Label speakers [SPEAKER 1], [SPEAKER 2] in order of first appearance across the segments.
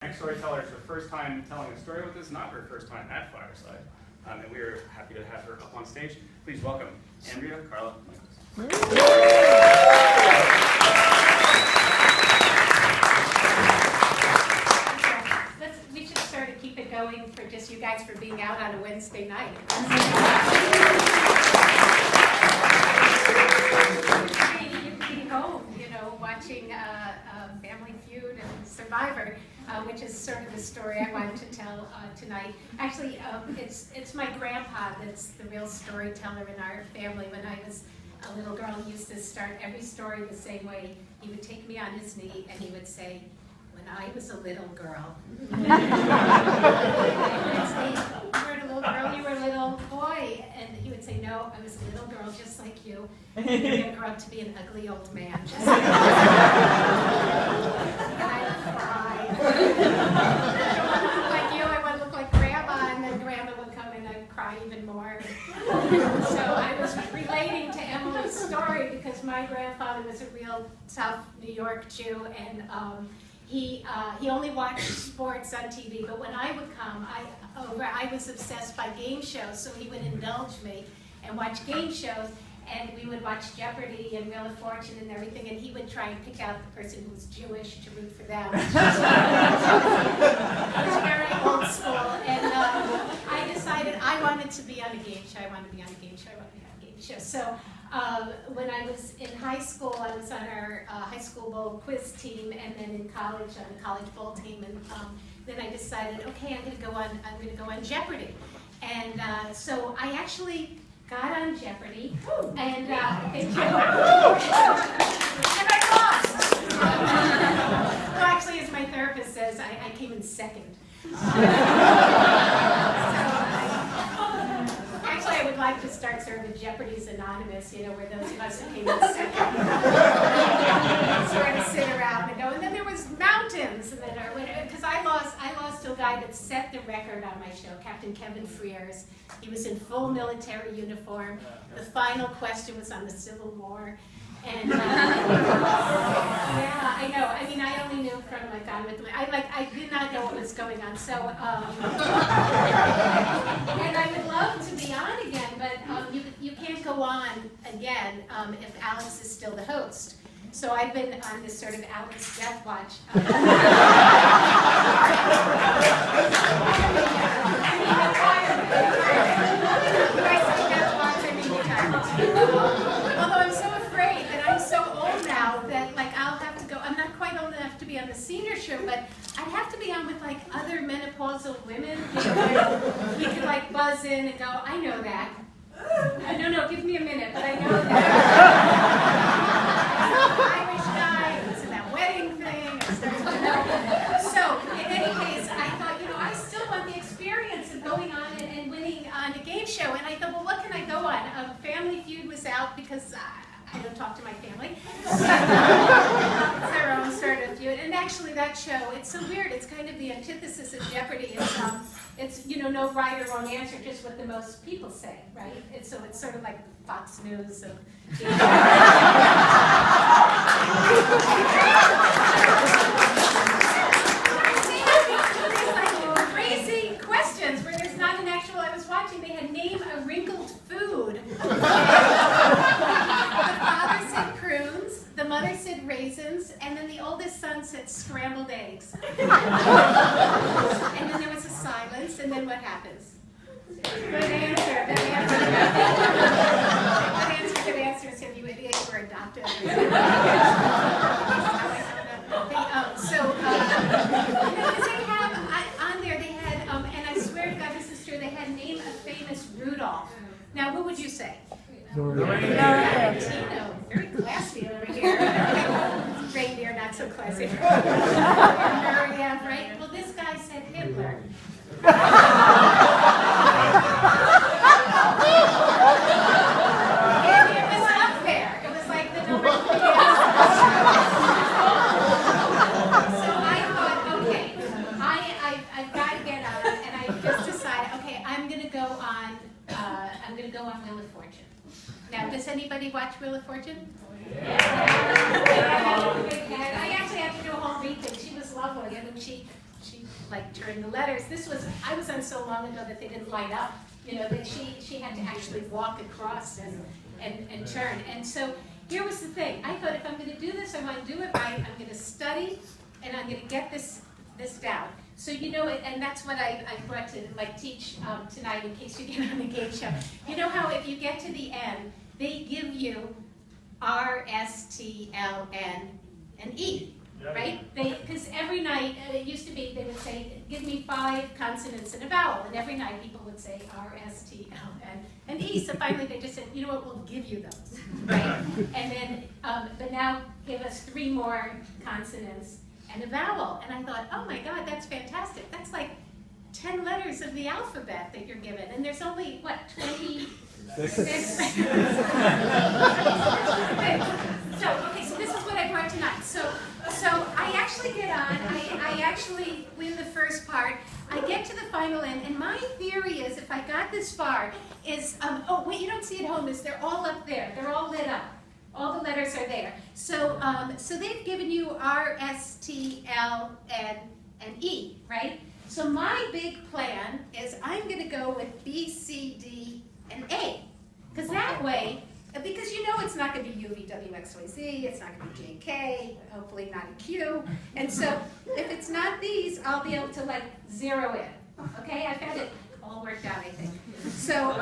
[SPEAKER 1] Next storyteller is her first time telling a story with us, not her first time at Fireside. And we are happy to have her up on stage. Please welcome Andrea Carla Michaels.
[SPEAKER 2] We should sort of keep it going for just you guys for being out on a Wednesday night. Being home, watching Family Feud and Survivor, which is sort of the story I wanted to tell tonight. Actually, it's my grandpa that's the real storyteller in our family. When I was a little girl, he used to start every story the same way. He would take me on his knee and he would say, "When I was a little girl." I'd say, "You weren't a little girl, you were a little boy." And he would say, "No, I was a little girl just like you. You're going to grow up to be an ugly old man." Just like you." And I would cry. I don't want to look like you, I want to look like Grandma. And then Grandma would come and I'd cry even more. So I was relating to Emily's story because my grandfather was a real tough New York Jew, and he only watched sports on TV, but when I would come, I was obsessed by game shows, so he would indulge me and watch game shows, and we would watch Jeopardy and Wheel of Fortune and everything, and he would try and pick out the person who was Jewish to root for them. It was very old school, and I decided I wanted to be on a game show. So when I was in high school, I was on our high school bowl quiz team, and then in college on the college bowl team, and then I decided, okay, I'm going to go on Jeopardy, and so I actually got on Jeopardy, and I lost. Well, actually, as my therapist says, I came in second. Actually, I would like to start sort of Jeopardy's Anonymous, where those of us who came in second sort of sit around and go. And then there was mountains, because I lost to a guy that set the record on my show, Captain Kevin Frears. He was in full military uniform. The final question was on the Civil War. And yeah, I know. I mean, I only knew from Gone with the Wind. I did not know what was going on. So, and I would love to be on again, but you can't go on again if Alex is still the host. So I've been on this sort of Alex death watch. Although I'm so afraid that I'm so old now that I'll have to go. I'm not quite old enough to be on the senior show, but I'd have to be on with other menopausal women. You could buzz in and go, "I know that." No, give me a minute, but I know that. Irish guy who's in that wedding thing. So in any case, I thought, I still want the experience of going on and winning on a game show. And I thought, well, what can I go on? Family Feud was out because I don't talk to my family. It's their own sort of feud. And actually that show, it's so weird. It's kind of the antithesis of Jeopardy. It's no right or wrong answer, just what the most people say, right? It's sort of like Fox News of crazy questions where there's not an actual. I was watching. They had name a wrinkled food. The father said prunes, the mother said raisins, and then the oldest son said scrambled eggs. And then there was a silence, and then what happens? Good answer. Good answers if you idiots were adopted. Because they have on there, they had, and I swear to God, this is true, they had name a famous Rudolph. Now, who would you say? Tino. Very classy over here. Reindeer, not so classy. Yeah, right? Well, this guy said Hitler. And it was up there. It was like the number 3. So I thought, okay, I've got to get on, and I just decided, okay, I'm going to go on Wheel of Fortune. Now, does anybody watch Wheel of Fortune? Yeah. I actually had to do a whole reading. She was lovely. I mean, she like turn the letters. I was on so long ago that they didn't light up. You know, that she had to actually walk across and turn. And so here was the thing. I thought if I'm going to do this, I want to do it right. I'm going to study, and I'm going to get this down. So you know, and that's what I brought to like teach tonight in case you get on the game show. You know how if you get to the end, they give you R, S, T, L, N, and E, right? Because every night, it used to be, they would say, give me 5 consonants and a vowel, and every night people would say R, S, T, L, N, and E. So finally they just said, you know what, we'll give you those, right? And then, but now give us 3 more consonants and a vowel. And I thought, oh my God, that's fantastic. That's like 10 letters of the alphabet that you're given. And there's only, what, 26? So this is what I brought tonight. So I actually get on, I actually win the first part. I get to the final end, and my theory is, if I got this far, is, oh, what you don't see at home is they're all up there. They're all lit up. All the letters are there. So so they've given you R, S, T, L, N, and E, right? So my big plan is I'm going to go with B, C, D, and A. Because that way, because you know it's not going to be U, V, W, X, Y, Z, it's not going to be J, K, hopefully not a Q. And so if it's not these, I'll be able to like zero in. Okay, I found it all worked out, I think. So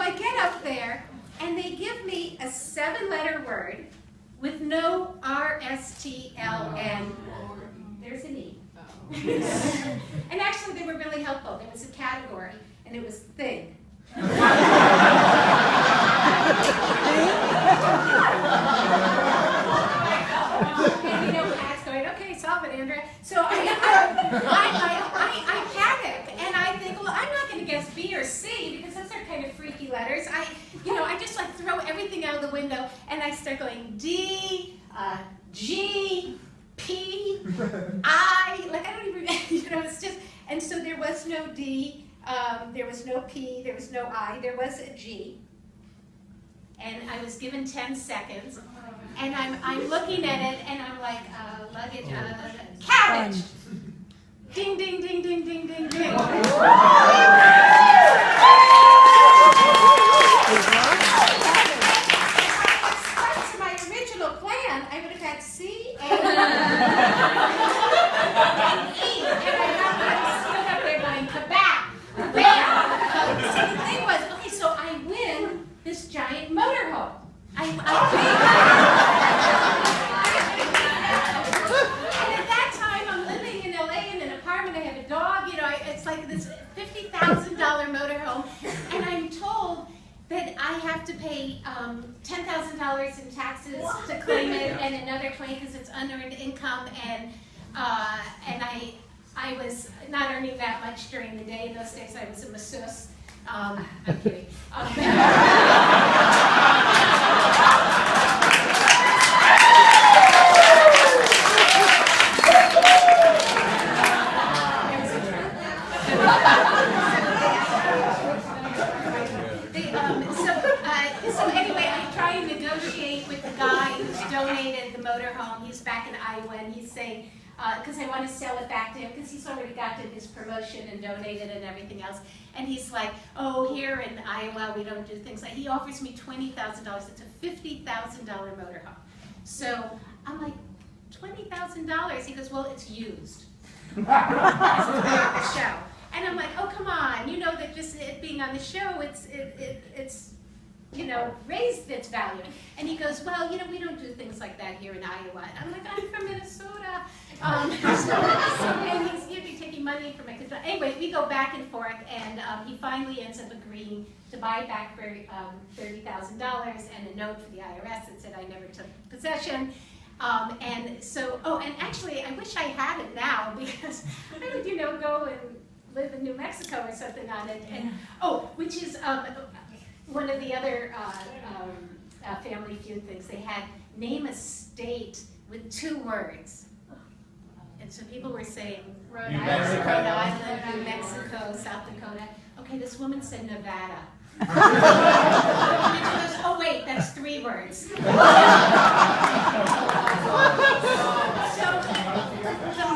[SPEAKER 2] I get up there, and they give me a 7-letter word with no R, S, T, L, N. There's an E. And actually, they were really helpful. There was a category, and it was thing. And you know, Pat's going, okay, solve it, Andrea. So I panic, and I think, well, I'm not going to guess B or C because those are kind of freaky letters. I just like throw everything out of the window, and I start going D, G, P, I. Like I don't even, it's just. And so there was no D, there was no P, there was no I, there was a G. And I was given 10 seconds, and I'm looking at it, and I'm like, luggage, cabbage. Ding, ding, ding, ding, ding, ding, ding. To my original plan, I would have had C, A, E, and I stood up there going, kabam, bam. So the thing was, okay, so I win this giant motorhome. And at that time, I'm living in LA in an apartment. I have a dog. It's like this $50,000 motorhome, and I'm told that I have to pay $10,000 in taxes to claim it, and another $20,000 because it's unearned income, and I was not earning that much during the day. In those days, I was a masseuse. I'm kidding. So anyway, I try and negotiate with the guy who's donated the motorhome. He's back in Iowa, and he's saying, because I want to sell it back to him, because he's already gotten his promotion and donated and everything else. And he's like, oh, here in Iowa, we don't do things like, he offers me $20,000. It's a $50,000 motorhome. So I'm like, $20,000? He goes, well, it's used. It's on the show. And I'm like, oh, come on. You know that just it being on the show, it's raised its value. And he goes, well, we don't do things like that here in Iowa. And I'm like, I'm from Minnesota. And he's usually taking money from my kids. Anyway, we go back and forth, and he finally ends up agreeing to buy it back for $30,000 and a note for the IRS that said I never took possession. And so, and actually, I wish I had it now, because I would, go and live in New Mexico or something on it. And which is one of the other Family Feud things. They had name a state with 2 words. And so people were saying Rhode Island, New Mexico, South Dakota. Okay, this woman said Nevada. And she goes, oh wait, that's 3 words. So the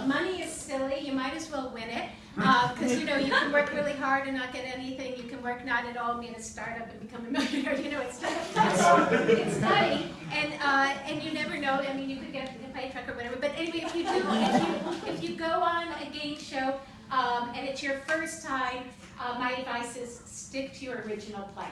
[SPEAKER 2] money is silly. You might as well win it. Because, you know, you can work really hard and not get anything. You can work not at all and be in a startup and become a millionaire. You know, it's nutty. And you never know. I mean, you could get a pay truck or whatever. But anyway, if you go on a game show and it's your first time, my advice is stick to your original plan.